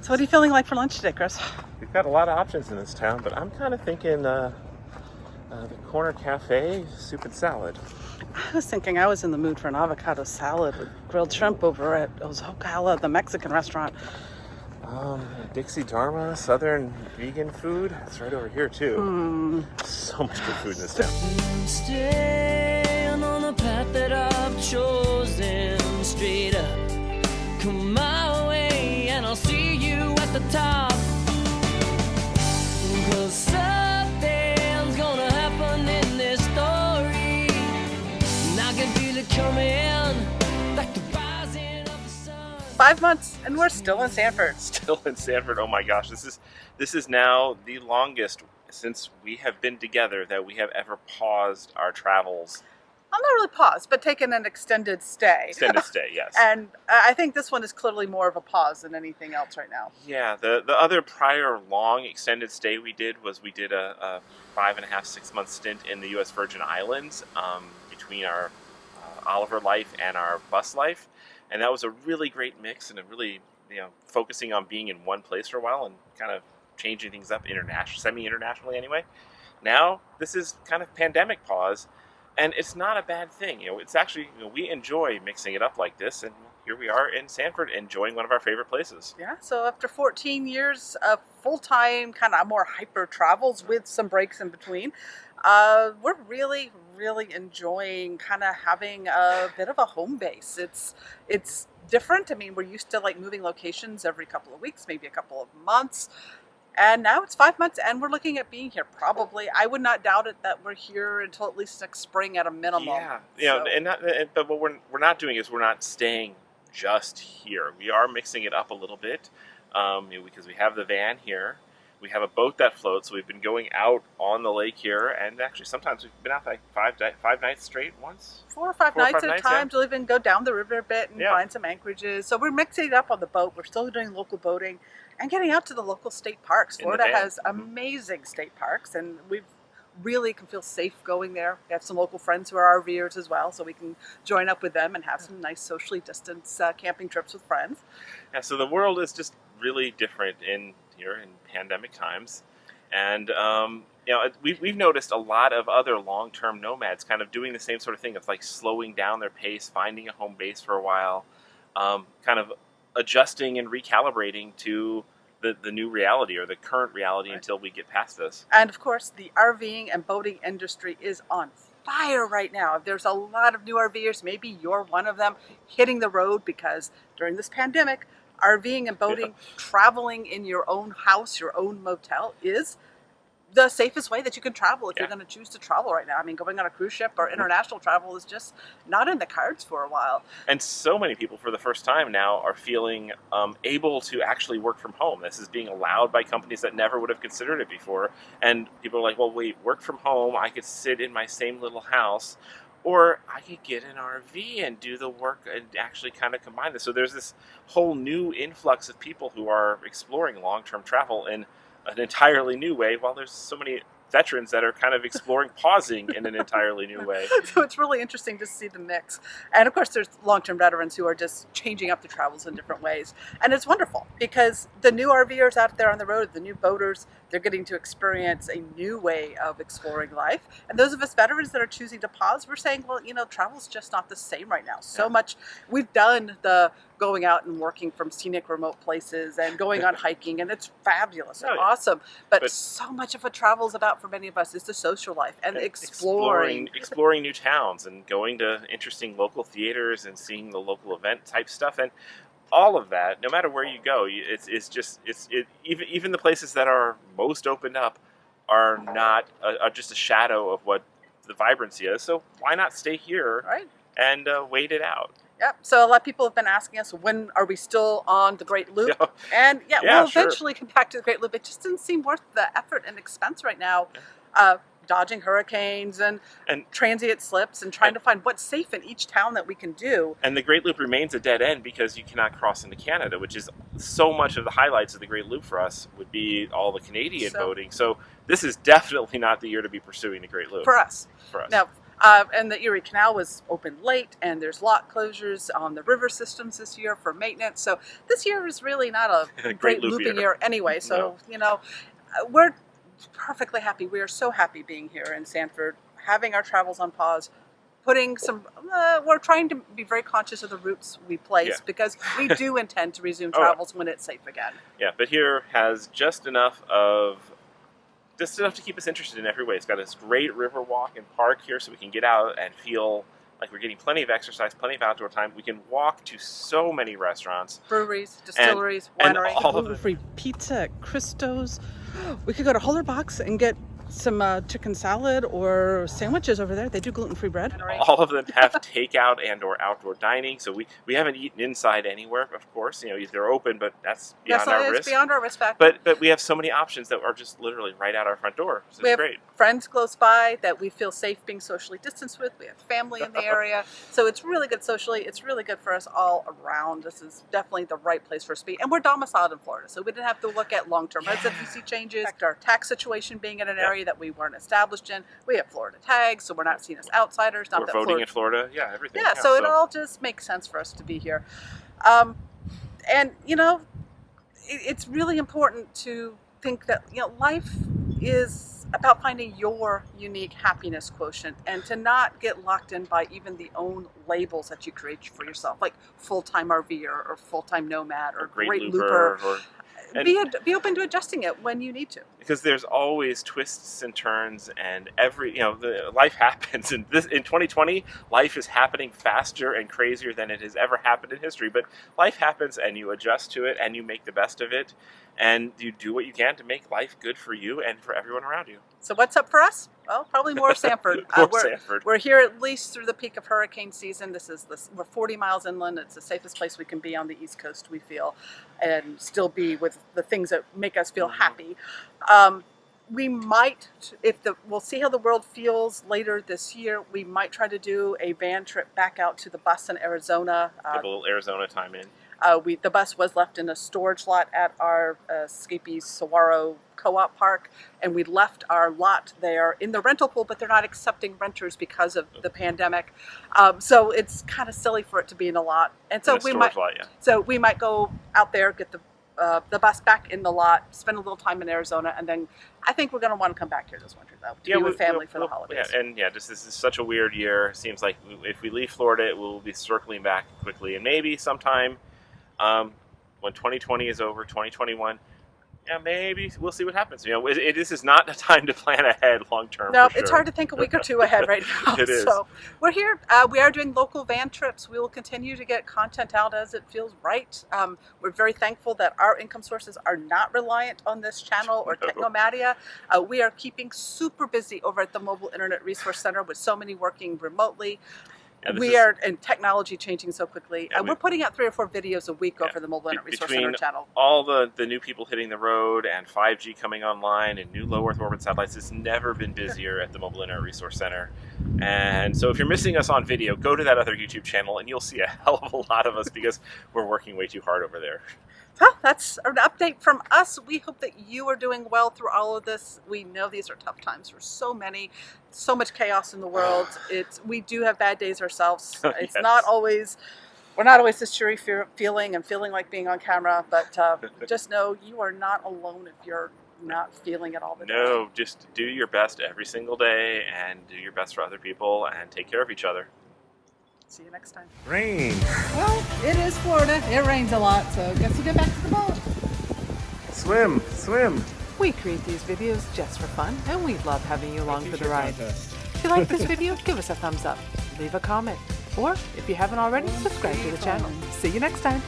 So what are you feeling like for lunch today, Chris? We've got a lot of options in this town, but I'm kind of thinking the corner cafe, soup and salad. I was thinking I was in the mood for an avocado salad with grilled shrimp over at Ocala, the Mexican restaurant. Dixie Dharma, Southern vegan food. It's right over here too. So much good food in this town. Staying on the path that I've chosen, straight up, come my way, and I'll see you at the top. 'Cause something's gonna happen in this story, and I can feel it coming, like the rising of the sun. 5 months, and we're still in Sanford. Still in Sanford. Oh my gosh, this is now the longest since we have been together that we have ever paused our travels. I'm not really paused, but taken an extended stay. Extended stay, yes. And I think this one is clearly more of a pause than anything else right now. Yeah, the other prior long extended stay we did a 5.5, 6 month stint in the U.S. Virgin Islands between our Oliver life and our bus life, and that was a really great mix and a really focusing on being in one place for a while and kind of changing things up semi-internationally anyway. Now this is kind of pandemic pause. And it's not a bad thing. It's actually, we enjoy mixing it up like this. And here we are in Sanford enjoying one of our favorite places. Yeah, so after 14 years of full-time, kind of more hyper travels with some breaks in between, we're really, really enjoying kind of having a bit of a home base. It's different. I mean, we're used to like moving locations every couple of weeks, maybe a couple of months. And now it's 5 months, and we're looking at being here probably. I would not doubt it that we're here until at least next spring at a minimum. Yeah, but what we're not doing is we're not staying just here. We are mixing it up a little bit because we have the van here. We have a boat that floats, so we've been going out on the lake here, and actually sometimes we've been out like 5 nights straight once. 4 or 5 nights at a time. We'll even go down the river a bit and find some anchorages. So we're mixing it up on the boat. We're still doing local boating and getting out to the local state parks. Florida has amazing state parks, and we really can feel safe going there. We have some local friends who are RVers as well, so we can join up with them and have some nice socially distanced camping trips with friends. Yeah, so the world is just really different here in pandemic times, and we've noticed a lot of other long-term nomads kind of doing the same sort of thing of like slowing down their pace, finding a home base for a while, kind of adjusting and recalibrating to the new reality or the current reality until we get past this. And of course, the RVing and boating industry is on fire right now. There's a lot of new RVers, maybe you're one of them, hitting the road because during this pandemic, RVing and boating, traveling in your own house, your own motel is the safest way that you can travel if you're going to choose to travel right now. I mean, going on a cruise ship or international travel is just not in the cards for a while. And so many people for the first time now are feeling able to actually work from home. This is being allowed by companies that never would have considered it before. And people are like, well, wait, work from home. I could sit in my same little house, or I could get an RV and do the work and actually kind of combine this. So there's this whole new influx of people who are exploring long-term travel in an entirely new way, while there's so many veterans that are kind of exploring pausing in an entirely new way. So it's really interesting to see the mix. And of course, there's long-term veterans who are just changing up the travels in different ways. And it's wonderful because the new RVers out there on the road, the new boaters, they're getting to experience a new way of exploring life. And those of us veterans that are choosing to pause, we're saying, well, travel's just not the same right now. So much we've done the going out and working from scenic remote places and going on hiking, and it's fabulous and awesome. But so much of what travel is about for many of us is the social life and exploring new towns and going to interesting local theaters and seeing the local event type stuff. And all of that, no matter where you go, even the places that are most opened up are not just a shadow of what the vibrancy is. So why not stay here and wait it out? Yep. So a lot of people have been asking us, when are we still on the Great Loop? And we'll eventually come back to the Great Loop. It just didn't seem worth the effort and expense right now. Dodging hurricanes and transient slips and trying to find what's safe in each town that we can do. And the Great Loop remains a dead end because you cannot cross into Canada, which is so much of the highlights of the Great Loop for us would be all the Canadian boating. So this is definitely not the year to be pursuing the Great Loop. For us. For us. Now, And the Erie Canal was open late, and there's lock closures on the river systems this year for maintenance. So this year is really not a great looping year anyway. So, we're perfectly happy. We are so happy being here in Sanford, having our travels on pause, putting some, we're trying to be very conscious of the routes we place because we do intend to resume travels when it's safe again. Yeah, but here has just enough to keep us interested in every way. It's got this great river walk and park here so we can get out and feel like we're getting plenty of exercise, plenty of outdoor time. We can walk to so many restaurants. Breweries, distilleries, wineries. And all of Gluten-free pizza at Christo's. We could go to Hollerbox and get some chicken salad or sandwiches over there. They do gluten-free bread. All of them have takeout and or outdoor dining. So we haven't eaten inside anywhere, of course. They're open, but that's beyond our risk. Beyond our risk factor. But we have so many options that are just literally right out our front door. So we it's have great. Friends close by that we feel safe being socially distanced with. We have family in the area. So it's really good socially. It's really good for us all around. This is definitely the right place for us to be. And we're domiciled in Florida, so we didn't have to look at long-term residency changes. Our tax situation being in an area that we weren't established in. We have Florida tags, so we're not seen as outsiders. We're voting in Florida. Yeah, everything. Yeah, so it all just makes sense for us to be here. And, it's really important to think that, life is about finding your unique happiness quotient and to not get locked in by even the own labels that you create for yourself, like full-time RVer or full-time nomad or great looper. Be open to adjusting it when you need to. Because there's always twists and turns, and life happens. And in 2020, life is happening faster and crazier than it has ever happened in history. But life happens, and you adjust to it, and you make the best of it, and you do what you can to make life good for you and for everyone around you. So what's up for us? Well, probably more Sanford. Sanford. We're here at least through the peak of hurricane season. We're 40 miles inland. It's the safest place we can be on the East Coast, we feel, and still be with the things that make us feel happy. We might, we'll see how the world feels later this year. We might try to do a van trip back out to the bus in Arizona. Have a little Arizona time in. The bus was left in a storage lot at our Escapees Saguaro Co-op Park, and we left our lot there in the rental pool, but they're not accepting renters because of the pandemic. So it's kind of silly for it to be in a lot, and so we might go out there, get the bus back in the lot, spend a little time in Arizona, and then I think we're going to want to come back here this winter though to be with family for the holidays. This is such a weird year. Seems like if we leave Florida, we'll be circling back quickly, and maybe sometime. When 2020 is over, 2021, maybe we'll see what happens. This is not a time to plan ahead long term. No, it's hard to think a week or two ahead right now. It is. So we're here. We are doing local van trips. We will continue to get content out as it feels right. We're very thankful that our income sources are not reliant on this channel or Technomadia. We are keeping super busy over at the Mobile Internet Resource Center with so many working remotely. And technology changing so quickly. We're putting out 3 or 4 videos a week over the Mobile Internet Resource Center channel. All the new people hitting the road and 5G coming online and new low Earth orbit satellites, it's never been busier at the Mobile Internet Resource Center. And so if you're missing us on video, go to that other YouTube channel and you'll see a hell of a lot of us because we're working way too hard over there. Well, that's an update from us. We hope that you are doing well through all of this. We know these are tough times for so much chaos in the world. We do have bad days ourselves. It's not always, we're not always this cheery feeling like being on camera, but just know you are not alone if you're not feeling it all the time. No, just do your best every single day and do your best for other people and take care of each other. See you next time. Rain. Well, it is Florida. It rains a lot, so guess we'll get back to the boat. Swim. We create these videos just for fun, and we love having you along for the ride. If you like this video, give us a thumbs up, leave a comment, or if you haven't already, subscribe to the channel. See you next time.